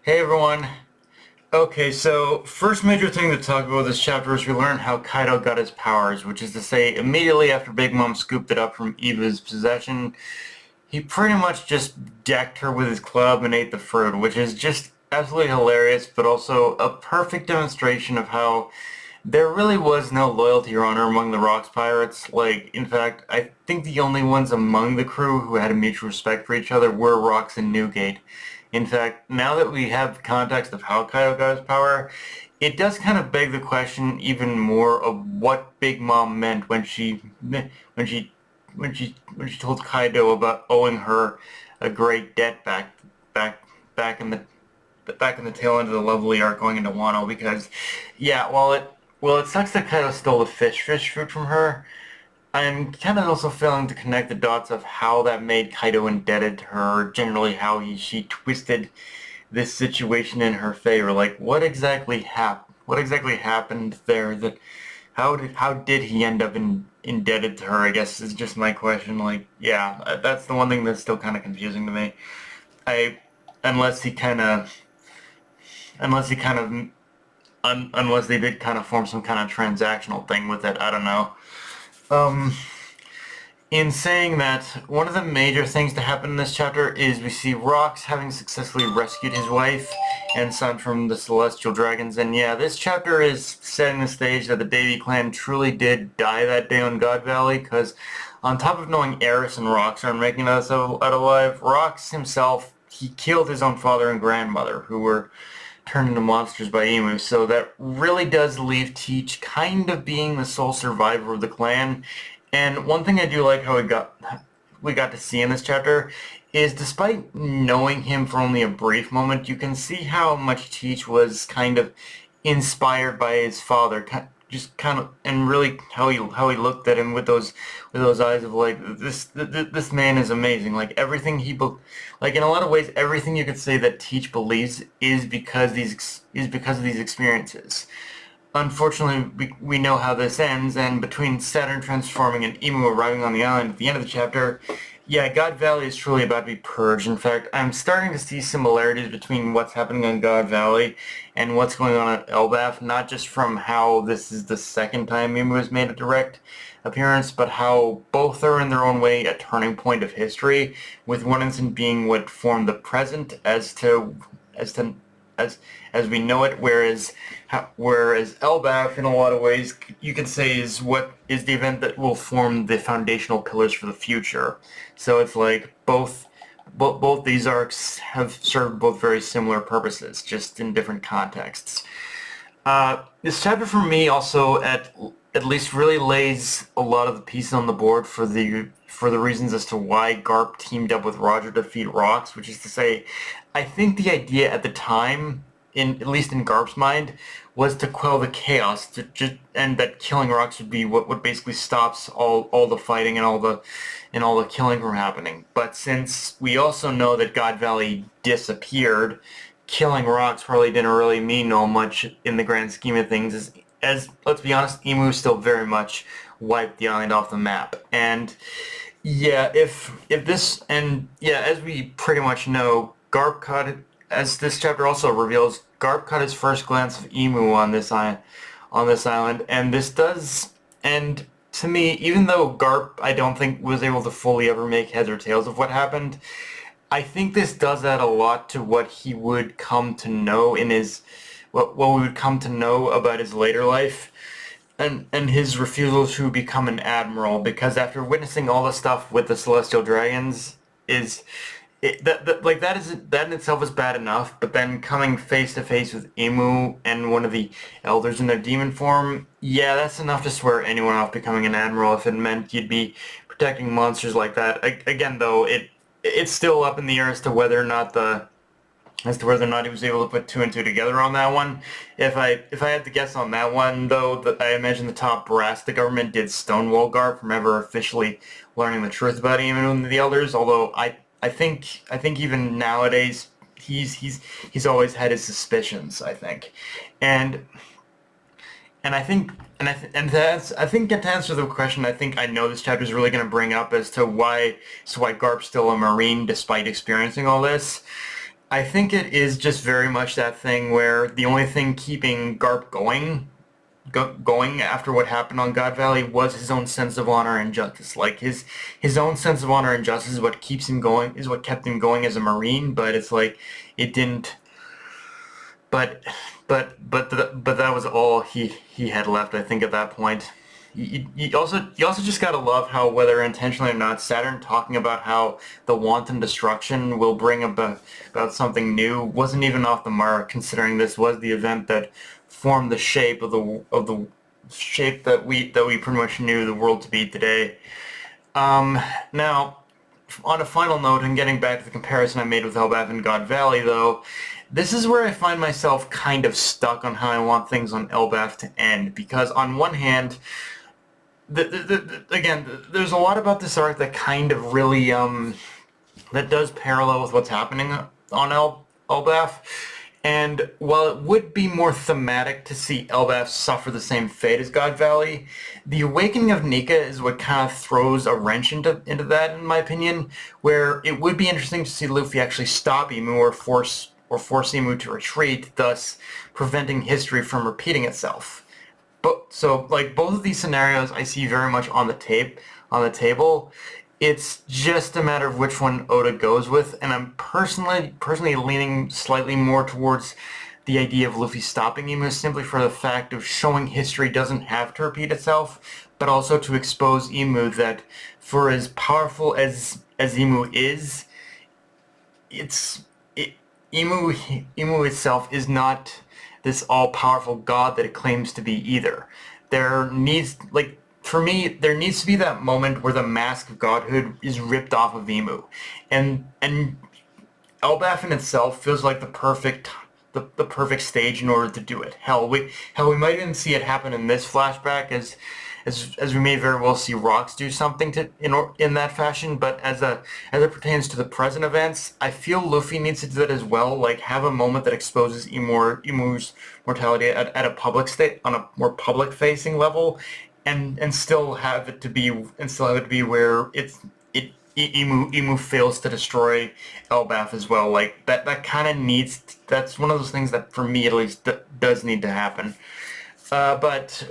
Hey everyone. Okay, so first major thing to talk about this chapter is we learn how Kaido got his powers, which is to say, immediately after Big Mom scooped it up from Eva's possession, he pretty much just decked her with his club and ate the fruit, which is just absolutely hilarious, but also a perfect demonstration of how there really was no loyalty or honor among the Rocks pirates. Like, in fact, I think the only ones among the crew who had a mutual respect for each other were Rocks and Newgate. In fact, now that we have context of how Kaido got his power, it does kind of beg the question even more of what Big Mom meant when she when she told Kaido about owing her a great debt back back in the back in the tail end of the Lovely arc going into Wano. Because yeah, while it sucks that Kaido stole the fish fruit from her, I'm kind of also failing to connect the dots of how that made Kaido indebted to her, generally how she twisted this situation in her favor. Like, what exactly happened there? That how did he end up indebted to her? I guess is just my question. Like, yeah, that's the one thing that's still kind of confusing to me. I unless he kind of unless he kind of unless they did kind of form some kind of transactional thing with it. I don't know. Um, In saying that, one of the major things to happen in this chapter is we see Rocks having successfully rescued his wife and son from the Celestial Dragons, and yeah, this chapter is setting the stage that the Davy clan truly did die that day on God Valley, because on top of knowing Eris and Rocks aren't making us out alive, Rocks himself, he killed his own father and grandmother, who were turned into monsters by Emu, so that really does leave Teach kind of being the sole survivor of the clan. And one thing I do like how we got to see in this chapter is despite knowing him for only a brief moment, you can see how much Teach was kind of inspired by his father, just kind of, and really how he looked at him with those eyes of like this man is amazing. Like everything like in a lot of ways, everything you could say that Teach believes is because of these experiences. Unfortunately, we know how this ends, and between Saturn transforming and Emu arriving on the island at the end of the chapter, yeah, God Valley is truly about to be purged. In fact, I'm starting to see similarities between what's happening on God Valley and what's going on at Elbaf, not just from how this is the second time Emu has made a direct appearance, but how both are in their own way a turning point of history, with one instance being what formed the present as to as as we know it, whereas Elbaf, in a lot of ways, you could say is what is the event that will form the foundational pillars for the future. So it's like both these arcs have served both very similar purposes, just in different contexts. This chapter for me also at least really lays a lot of the pieces on the board for the reasons as to why Garp teamed up with Roger to defeat Rocks, which is to say, I think the idea at the time, in at least in Garp's mind, was to quell the chaos, and that killing Rocks would be what basically stops all the fighting and all the killing from happening. But since we also know that God Valley disappeared, killing Rocks probably didn't really mean all much in the grand scheme of things, as let's be honest, Emu still very much wiped the island off the map. And yeah, if this and yeah, as we pretty much know, Garp caught, as this chapter also reveals, Garp caught his first glance of Emu on this island, and this does, and to me, even though Garp I don't think was able to fully ever make heads or tails of what happened, I think this does add a lot to what he would come to know in his what we would come to know about his later life, and his refusal to become an admiral, because after witnessing all the stuff with the Celestial Dragons is that in itself is bad enough, but then coming face to face with Emu and one of the elders in their demon form, yeah, that's enough to swear anyone off becoming an admiral if it meant you'd be protecting monsters like that. Again, though, it's still up in the air as to whether or not he was able to put two and two together on that one. If I had to guess on that one, though, I imagine the top brass of the government did stonewall Garp from ever officially learning the truth about him and the elders. Although I think even nowadays he's always had his suspicions. I think, and and I think and that's I think to answer the question, I think I know this chapter is really going to bring up as to why Garp's still a Marine despite experiencing all this. I think it is just very much that thing where the only thing keeping Garp going after what happened on God Valley was his own sense of honor and justice. Like his own sense of honor and justice is what keeps him going, is what kept him going as a Marine. But it's like it didn't. But but that was all he had left. I think at that point. You also just gotta love how, whether intentionally or not, Saturn talking about how the wanton destruction will bring about something new wasn't even off the mark, considering this was the event that formed the shape of the shape that we pretty much knew the world to be today. Now, on a final note, and getting back to the comparison I made with Elbaf and God Valley, though, this is where I find myself kind of stuck on how I want things on Elbaf to end, because on one hand, again, there's a lot about this arc that kind of really that does parallel with what's happening on Elbaf. And while it would be more thematic to see Elbaf suffer the same fate as God Valley, the awakening of Nika is what kind of throws a wrench into that, in my opinion, where it would be interesting to see Luffy actually stop Imu or force Imu to retreat, thus preventing history from repeating itself. But so, like, both of these scenarios I see very much on the table. It's just a matter of which one Oda goes with, and I'm personally leaning slightly more towards the idea of Luffy stopping Imu, simply for the fact of showing history doesn't have to repeat itself, but also to expose Imu that, for as powerful as Imu is, Imu itself is not this all-powerful god that it claims to be either. For me, there needs to be that moment where the mask of godhood is ripped off of Imu, and Elbaf in itself feels like the perfect stage in order to do it. Hell, we might even see it happen in this flashback, as we may very well see Rocks do something in that fashion. But as it pertains to the present events, I feel Luffy needs to do that as well. Like, have a moment that exposes Imu's mortality at a public state, on a more public facing level, and still have it to be where Imu fails to destroy Elbaf as well. Like, that kind of needs. That's one of those things that, for me at least, does need to happen. But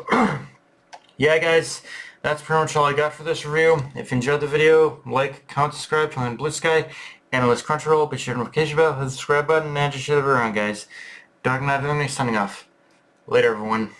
yeah, guys, that's pretty much all I got for this review. If you enjoyed the video, like, comment, subscribe, turn on Blue Sky, Analyst Crunchyroll, be sure to notification bell, hit the subscribe button, and just share it around, guys. Dark Knight Only signing off. Later, everyone.